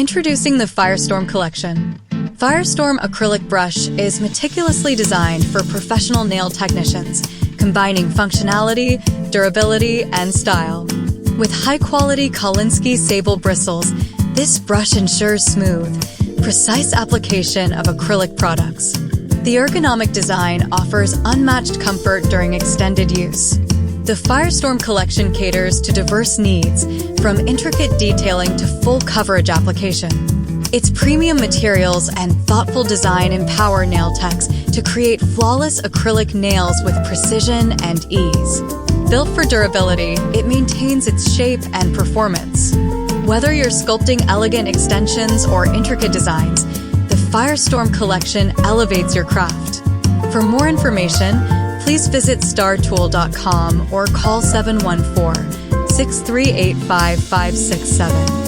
Introducing the Firestorm Collection. Firestorm Acrylic Brush is meticulously designed for professional nail technicians, combining functionality, durability, and style. With high-quality Kolinsky sable bristles, this brush ensures smooth, precise application of acrylic products. The ergonomic design offers unmatched comfort during extended use. The Firestorm Collection caters to diverse needs, from intricate detailing to full coverage application. Its premium materials and thoughtful design empower nail techs to create flawless acrylic nails with precision and ease. Built for durability, it maintains its shape and performance. Whether you're sculpting elegant extensions or intricate designs, the Firestorm Collection elevates your craft. For more information, please visit startool.com or call 714-638-5567.